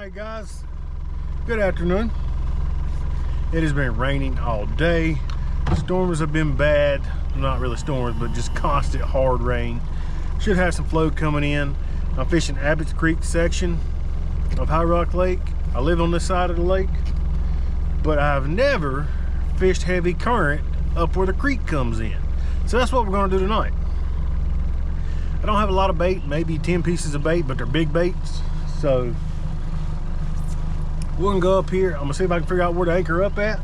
Alright guys, good afternoon. It has been raining all day. Storms have been bad. Not really storms, but just constant hard rain. Should have some flow coming in. I'm fishing Abbott's Creek section of High Rock Lake. I live on this side of the lake, but I've never fished heavy current up where the creek comes in. So that's what we're going to do tonight. I don't have a lot of bait, maybe 10 pieces of bait, but they're big baits. So we're gonna go up here. I'm gonna see if I can figure out where to anchor up at.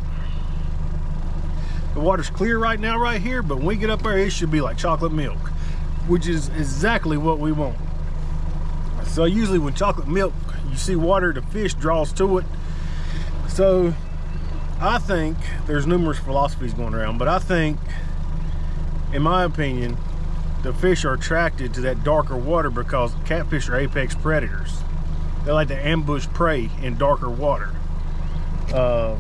The water's clear right now right here, but when we get up there, it should be like chocolate milk, which is exactly what we want. So usually when chocolate milk, you see water, the fish draws to it. So I think there's numerous philosophies going around, but I think, in my opinion, the fish are attracted to that darker water because catfish are apex predators. They like to ambush prey in darker water. I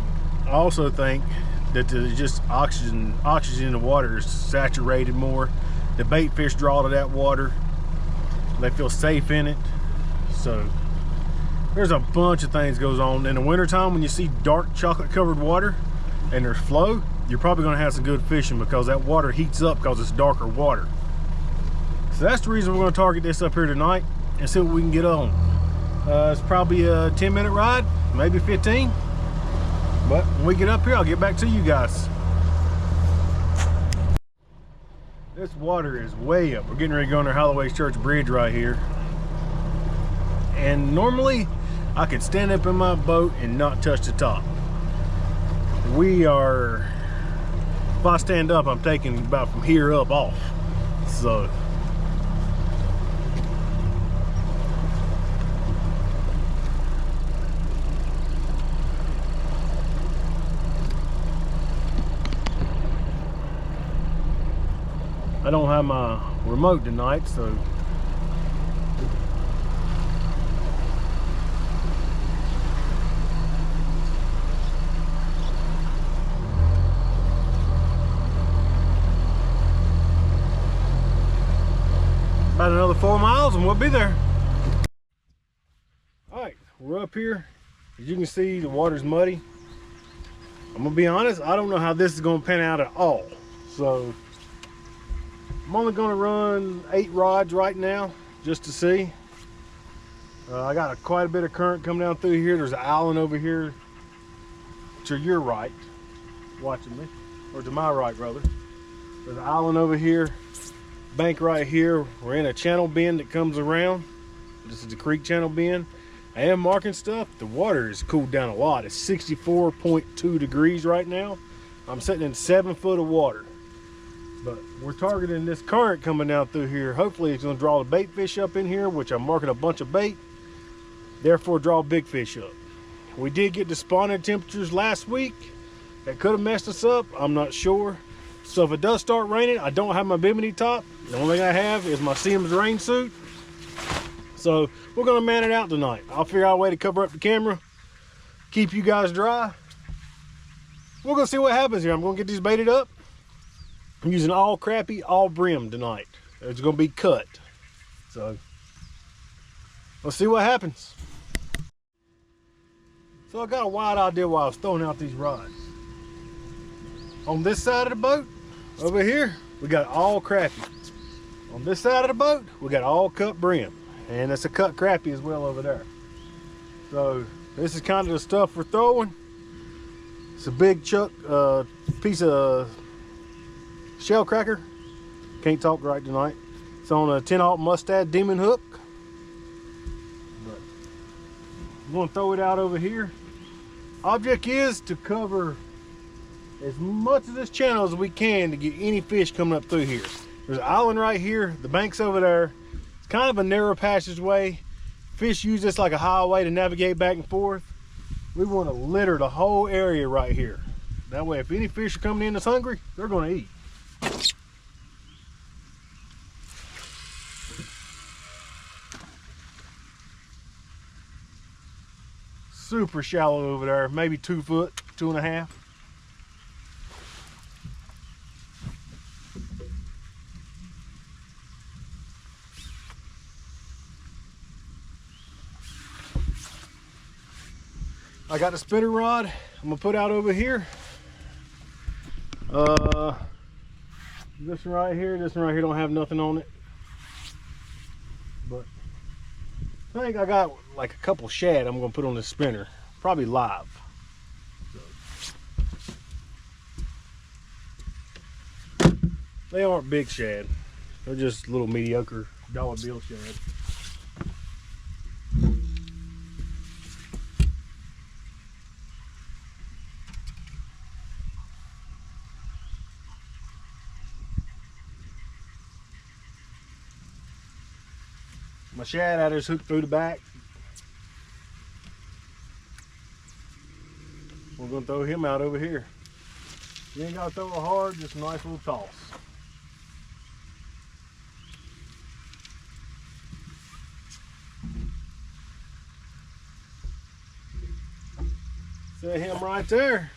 also think that there's just oxygen in the water is saturated more. The bait fish draw to that water. They feel safe in it. So there's a bunch of things goes on. In the wintertime, when you see dark chocolate covered water and there's flow, you're probably gonna have some good fishing because that water heats up because it's darker water. So that's the reason we're gonna target this up here tonight and see what we can get on. It's probably a 10-minute ride, maybe 15. But when we get up here, I'll get back to you guys. This water is way up. We're getting ready to go under Holloway Church Bridge right here. And normally, I could stand up in my boat and not touch the top. If I stand up, I'm taking about from here up off. So I don't have my remote tonight, so about another 4 miles and we'll be there. All right, we're up here. As you can see, the water's muddy. I'm gonna be honest, I don't know how this is gonna pan out at all. So I'm only gonna run 8 rods right now, just to see. I got quite a bit of current coming down through here. There's an island over here to your right, watching me, or to my right rather. There's an island over here, bank right here. We're in a channel bend that comes around. This is the creek channel bend. I am marking stuff. The water has cooled down a lot. It's 64.2 degrees right now. I'm sitting in 7 foot of water. But we're targeting this current coming down through here. Hopefully it's gonna draw the bait fish up in here, which I'm marking a bunch of bait, therefore draw big fish up. We did get the spawning temperatures last week. That could have messed us up, I'm not sure. So if it does start raining, I don't have my bimini top. The only thing I have is my Sims rain suit. So we're gonna man it out tonight. I'll figure out a way to cover up the camera, keep you guys dry. We're gonna see what happens here. I'm gonna get these baited up. I'm using all crappie, all brim tonight. It's gonna be cut. So let's see what happens. So I got a wild idea while I was throwing out these rods. On this side of the boat, over here, we got all crappie. On this side of the boat, we got all cut brim. And it's a cut crappie as well over there. So this is kind of the stuff we're throwing. It's a big piece of shell cracker. Can't talk right tonight. It's on a 10-aught Mustad Demon hook. But I'm gonna throw it out over here. Object is to cover as much of this channel as we can to get any fish coming up through here. There's an island right here, the bank's over there. It's kind of a narrow passageway. Fish use this like a highway to navigate back and forth. We want to litter the whole area right here. That way, if any fish are coming in that's hungry, they're gonna eat. Super shallow over there, maybe 2 foot, 2.5. I got the spinner rod I'm gonna put out over here. This one right here don't have nothing on it, but I think I got like a couple shad I'm gonna put on this spinner, probably live. So, they aren't big shad, they're just little mediocre dollar bill shad. My shad adder's hooked through the back. We're gonna throw him out over here. You ain't gotta throw it hard, just a nice little toss. Set him right there.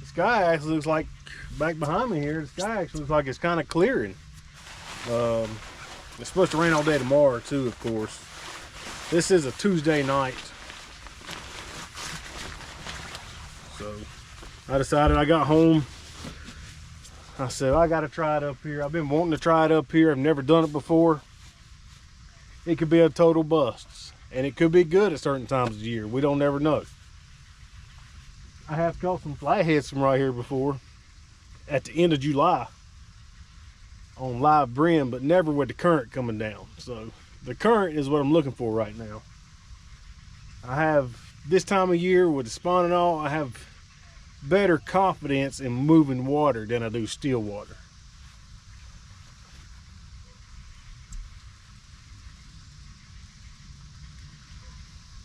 The sky actually looks like, back behind me here, the sky actually looks like it's kind of clearing. It's supposed to rain all day tomorrow too, of course. This is a Tuesday night. So I decided, I got home, I said I gotta try it up here. I've been wanting to try it up here. I've never done it before. It could be a total bust, and it could be good at certain times of the year. We don't never know. I have caught some flatheads from right here before at the end of July on live brim, but never with the current coming down. So the current is what I'm looking for right now. I have, this time of year with the spawn and all, I have better confidence in moving water than I do still water.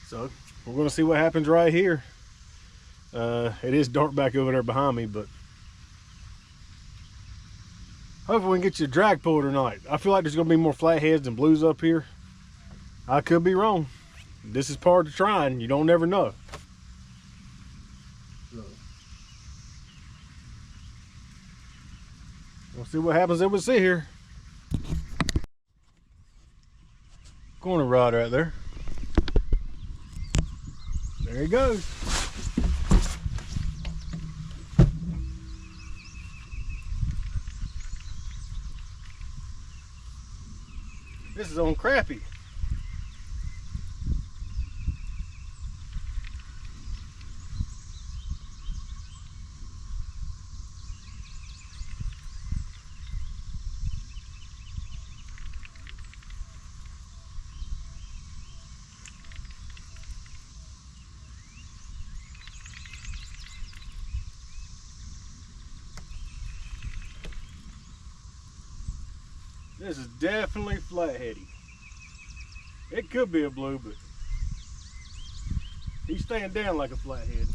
So we're going to see what happens right here. It is dark back over there behind me, but hopefully we can get you a drag pull tonight. I feel like there's going to be more flatheads than blues up here. I could be wrong. This is part of trying. You don't never know. So, we'll see what happens if we sit here. Corner rod right there. There he goes. This is on crappie. This is definitely flatheady. It could be a blue, but he's staying down like a flathead.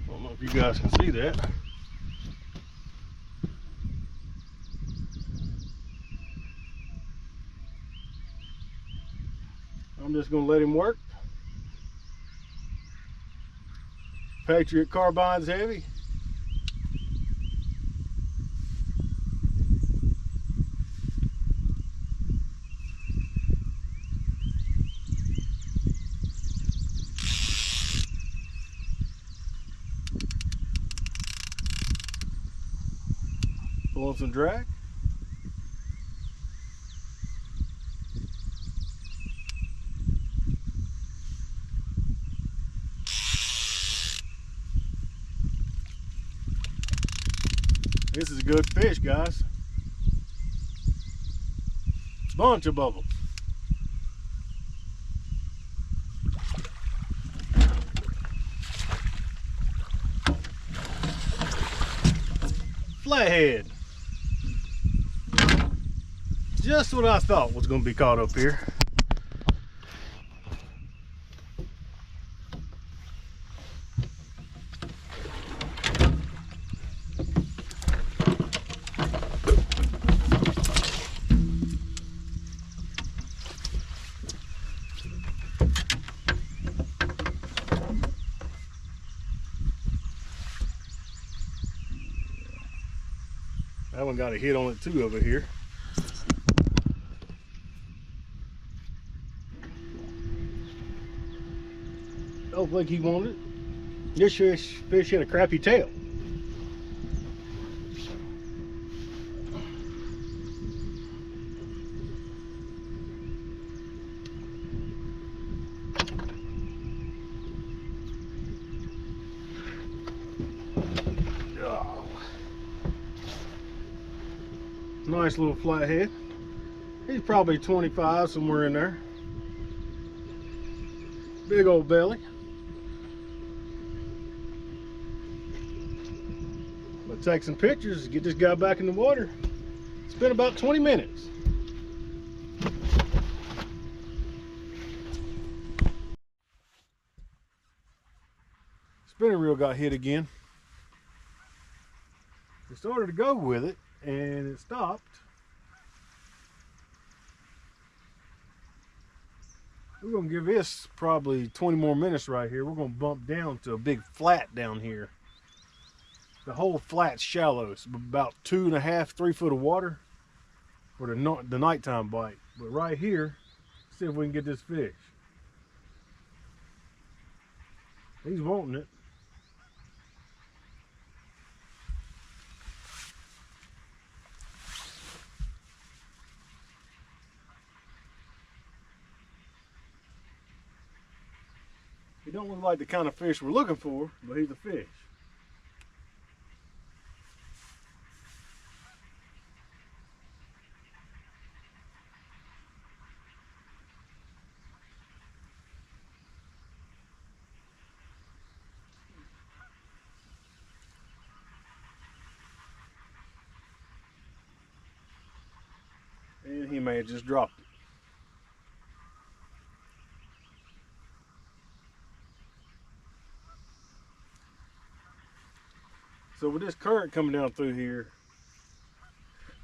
I don't know if you guys can see that. I'm just going to let him work. Patriot carbine's heavy. Pulling some drag. This is a good fish, guys. Bunch of bubbles. Flathead. Just what I thought was going to be caught up here. one got a hit on it too over here. Don't think he wanted it. This fish had a crappy tail. Nice little flathead. He's probably 25, somewhere in there. Big old belly. I'll take some pictures, get this guy back in the water. It's been about 20 minutes. Spinning reel got hit again. We started to go with it and it stopped. We're gonna give this probably 20 more minutes right here. We're gonna bump down to a big flat down here. The whole flat's shallow. It's about 2.5, 3 foot of water for the nighttime bite. But right here, see if we can get this fish. He's wanting it. He don't look like the kind of fish we're looking for, but he's a fish. And he may have just dropped it. So with this current coming down through here,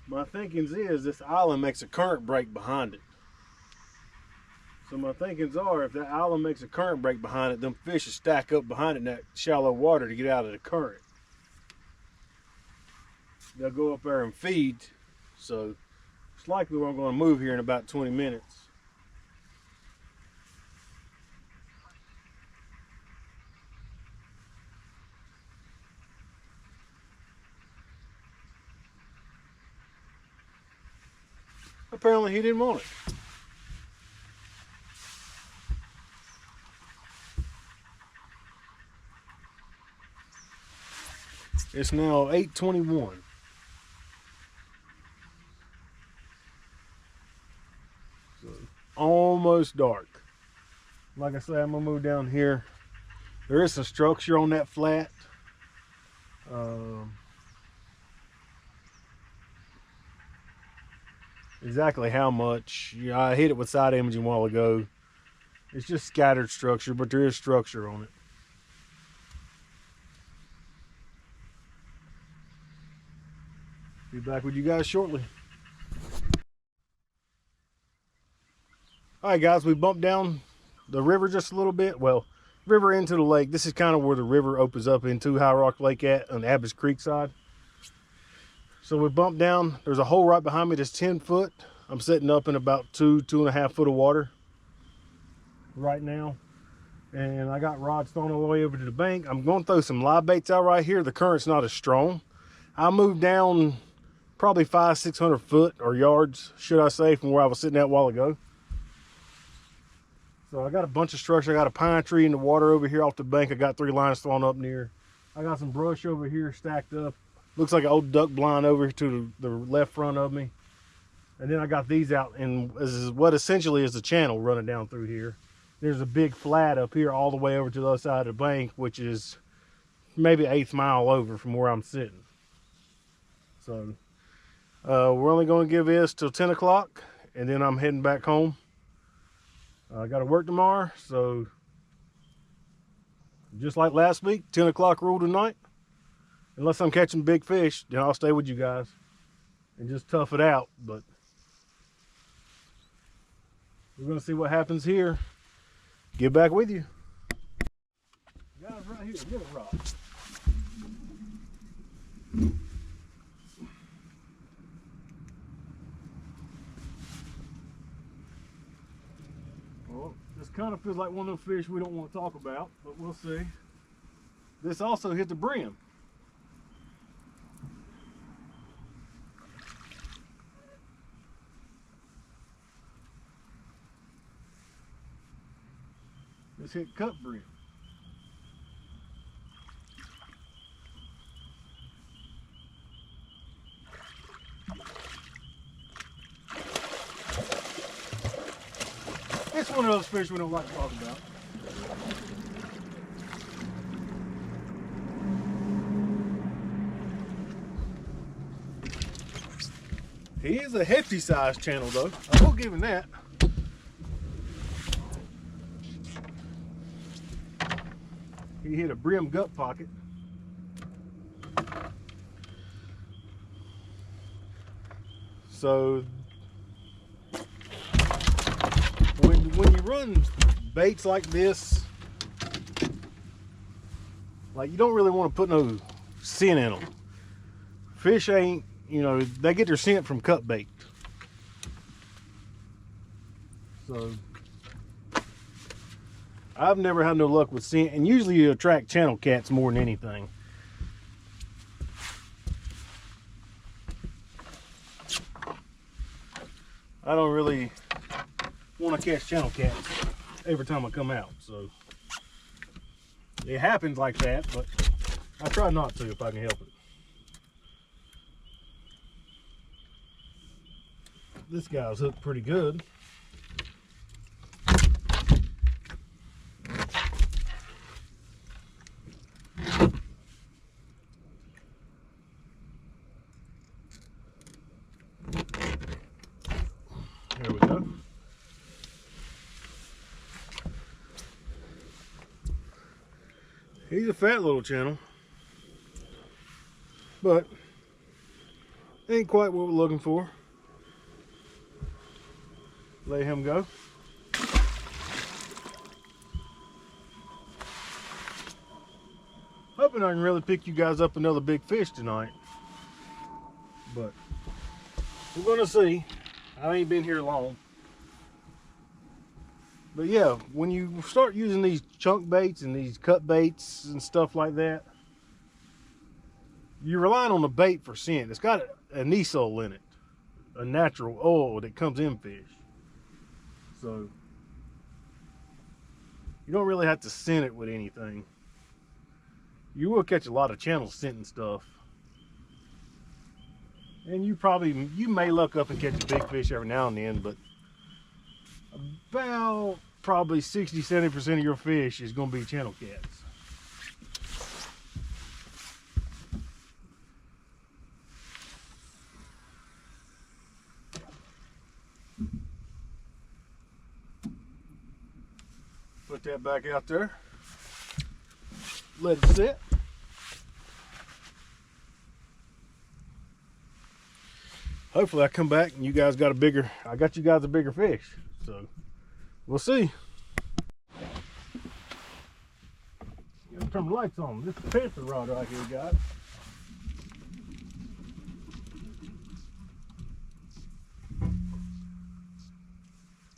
my thinkings is this island makes a current break behind it. So my thinkings are, if that island makes a current break behind it, them fish will stack up behind it in that shallow water to get out of the current. They'll go up there and feed. So it's likely we're going to move here in about 20 minutes. Apparently he didn't want it. It's now 8:21. So almost dark. Like I say, I'm gonna move down here. There is some structure on that flat. Exactly how much? Yeah, I hit it with side imaging a while ago. It's just scattered structure, but there is structure on it. Be back with you guys shortly. All right, guys, we bumped down the river just a little bit. Well, river into the lake. This is kind of where the river opens up into High Rock Lake at on the Abbas Creek side. So we bumped down. There's a hole right behind me that's 10 foot. I'm sitting up in about 2.5 foot of water right now. And I got rods thrown all the way over to the bank. I'm going to throw some live baits out right here. The current's not as strong. I moved down probably 500-600 foot or yards, should I say, from where I was sitting at a while ago. So I got a bunch of structure. I got a pine tree in the water over here off the bank. I got 3 lines thrown up near. I got some brush over here stacked up. Looks like an old duck blind over to the left front of me. And then I got these out, and this is what essentially is a channel running down through here. There's a big flat up here all the way over to the other side of the bank, which is maybe 1/8 mile over from where I'm sitting. So we're only going to give this till 10 o'clock, and then I'm heading back home. I got to work tomorrow, so just like last week, 10 o'clock rule tonight. Unless I'm catching big fish, then I'll stay with you guys and just tough it out. But we're going to see what happens here. Get back with you. Guys, right here, get a rod. kind of feels like one of those fish we don't want to talk about, but we'll see. This also hit the brim. This hit cut brim. It's one of those fish we don't like to talk about. He is a hefty sized channel though. I will give him that. He hit a brim gut pocket. So when you run baits like this, like you don't really want to put no scent in them. Fish ain't, you know, they get their scent from cut bait. So I've never had no luck with scent, and usually you attract channel cats more than anything. I don't really want to catch channel cats every time I come out, so it happens like that, but I try not to if I can help it. This guy's hooked pretty good. There we go. He's a fat little channel, but ain't quite what we're looking for. Let him go. Hoping I can really pick you guys up another big fish tonight, but we're gonna see. I ain't been here long. But yeah, when you start using these chunk baits and these cut baits and stuff like that, you're relying on the bait for scent. It's got an anisole in it, a natural oil that comes in fish. So you don't really have to scent it with anything. You will catch a lot of channels scenting stuff. And you may luck up and catch a big fish every now and then, but about probably 60-70% of your fish is going to be channel cats. Put that back out there. Let it sit. Hopefully I come back and you guys got I got you guys a bigger fish. So we'll see. Gotta turn the lights on. This is a panther rod right here, guys.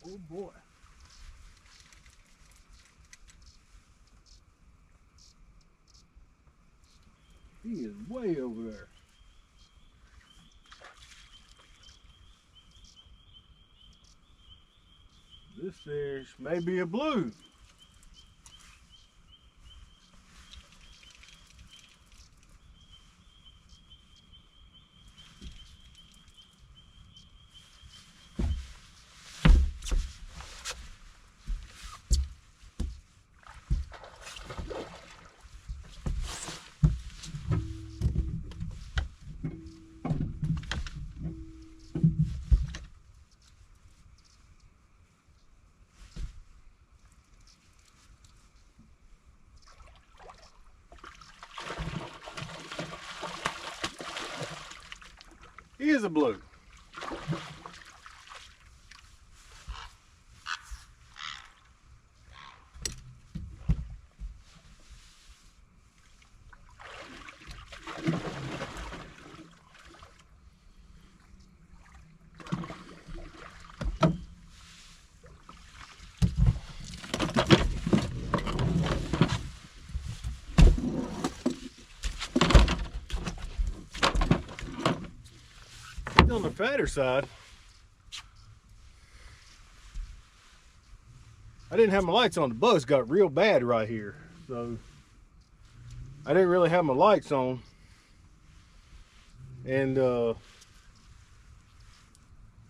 Oh boy. He is way over there. This fish may be a blue. He is a blue. the fatter side, I didn't have my lights on. The bugs got real bad right here, so I didn't really have my lights on, and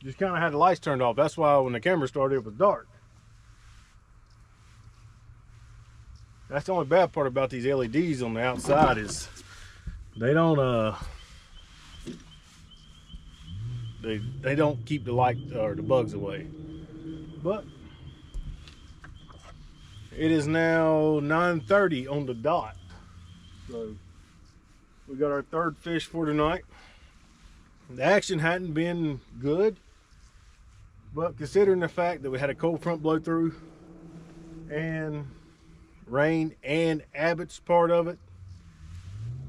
just kind of had the lights turned off. That's why when the camera started, it was dark. That's the only bad part about these LEDs on the outside is they don't they don't keep the light or the bugs away. But it is now 9:30 on the dot, so we got our third fish for tonight. The action hadn't been good, but considering the fact that we had a cold front blow through and rain and Abbott's part of it.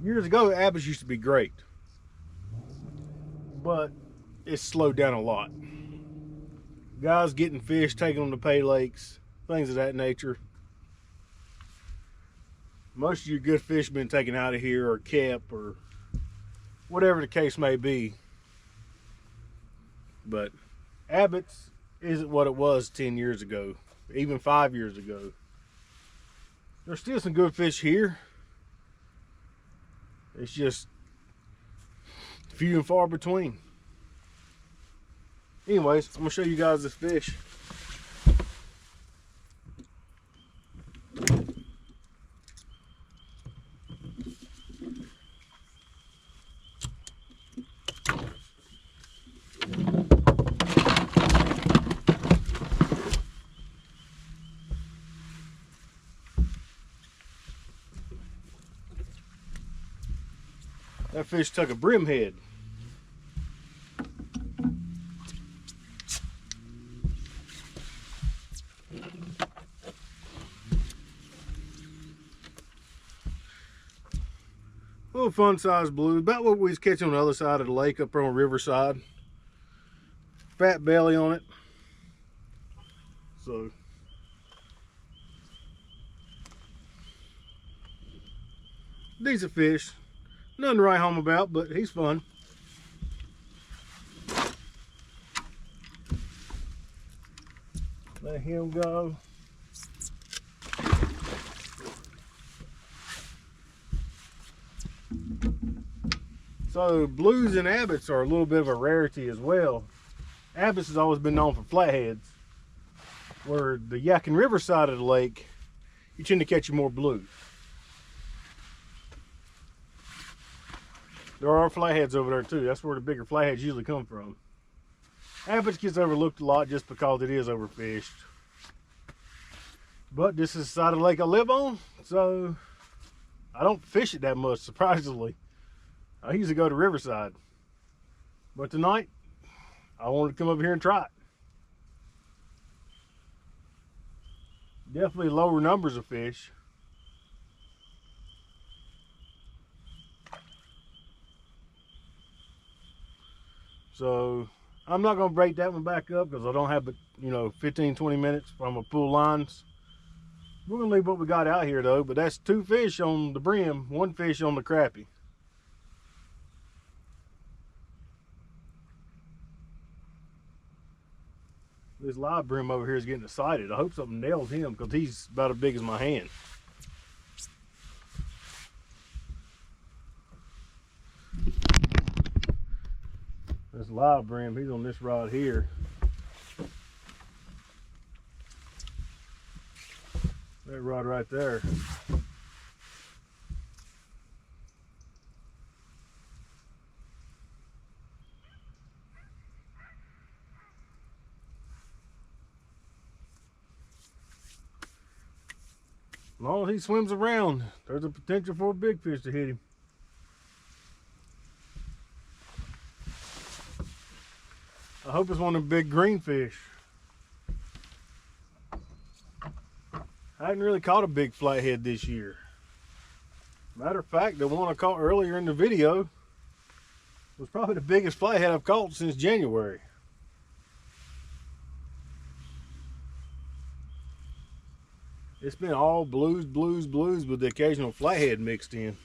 Years ago, Abbott's used to be great, but it's slowed down a lot. Guys getting fish, taking them to pay lakes, things of that nature. Most of your good fish have been taken out of here or kept or whatever the case may be. But Abbott's isn't what it was 10 years ago, even 5 years ago. There's still some good fish here. It's just few and far between. Anyways, I'm gonna show you guys this fish. That fish took a brimhead. Little fun size blue, about what we was catching on the other side of the lake up on Riverside. Fat belly on it. So decent fish. Nothing to write home about, but he's fun. Let him go. So blues and Abbott's are a little bit of a rarity as well. Abbott's has always been known for flatheads, where the Yadkin River side of the lake, you tend to catch more blues. There are flatheads over there too. That's where the bigger flatheads usually come from. Abbott's gets overlooked a lot just because it is overfished. But this is the side of the lake I live on, so I don't fish it that much, surprisingly. I usually go to Riverside. But tonight, I wanted to come over here and try it. Definitely lower numbers of fish. So I'm not going to break that one back up because I don't have, 15-20 minutes from a pull lines. We're going to leave what we got out here though, but that's 2 fish on the brim, 1 fish on the crappie. This live brim over here is getting excited. I hope something nails him because he's about as big as my hand. This live brim, he's on this rod here. That rod right there. As long as he swims around, there's a potential for a big fish to hit him. I hope it's one of them big green fish. I hadn't really caught a big flathead this year. Matter of fact, the one I caught earlier in the video was probably the biggest flathead I've caught since January. It's been all blues with the occasional flathead mixed in.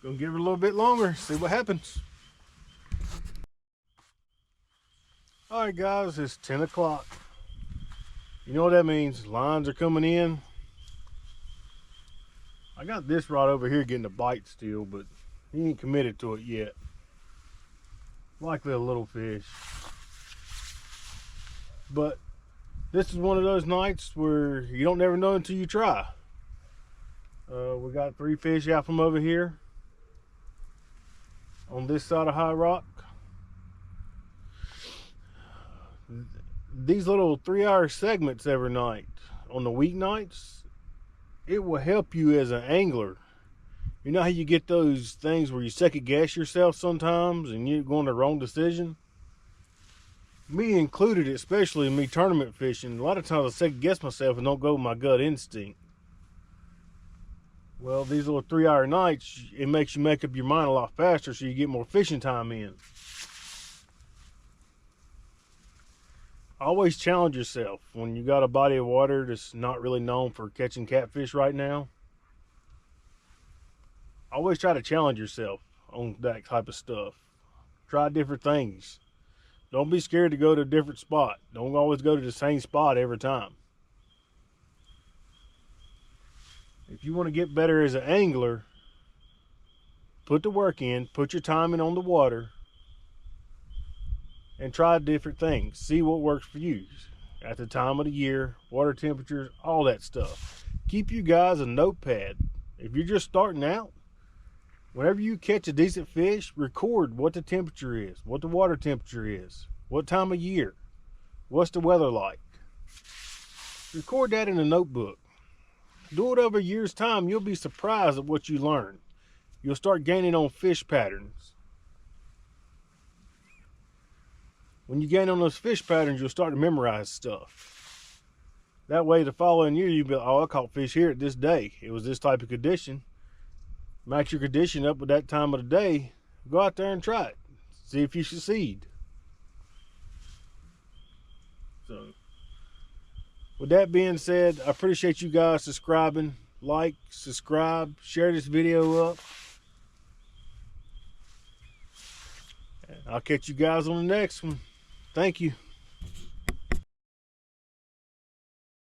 Gonna give it a little bit longer, see what happens. All right, guys, it's 10 o'clock. You know what that means? Lines are coming in. I got this rod over here getting a bite still, but he ain't committed to it yet. Likely a little fish. But this is one of those nights where you don't never know until you try. We got 3 fish out from over here on this side of High Rock. These little 3-hour segments every night on the weeknights, it will help you as an angler. You know how you get those things where you second guess yourself sometimes and you're going the wrong decision? Me included, especially me tournament fishing, a lot of times I second guess myself and don't go with my gut instinct. Well, these little 3-hour nights, it makes you make up your mind a lot faster so you get more fishing time in. Always challenge yourself when you got a body of water that's not really known for catching catfish right now. Always try to challenge yourself on that type of stuff. Try different things. Don't be scared to go to a different spot. Don't always go to the same spot every time. If you want to get better as an angler, put the work in, put your time in on the water, and try different things. See what works for you at the time of the year, water temperatures, all that stuff. Keep you guys a notepad. If you're just starting out, whenever you catch a decent fish, record what the temperature is, what the water temperature is, what time of year, what's the weather like. Record that in a notebook. Do it over a year's time. You'll be surprised at what you learn. You'll start gaining on fish patterns. When you gain on those fish patterns, you'll start to memorize stuff. That way, the following year, you'll be like, oh, I caught fish here at this day. It was this type of condition. Match your condition up with that time of the day. Go out there and try it. See if you succeed. So, with that being said, I appreciate you guys subscribing. Like, subscribe, share this video up. I'll catch you guys on the next one. Thank you.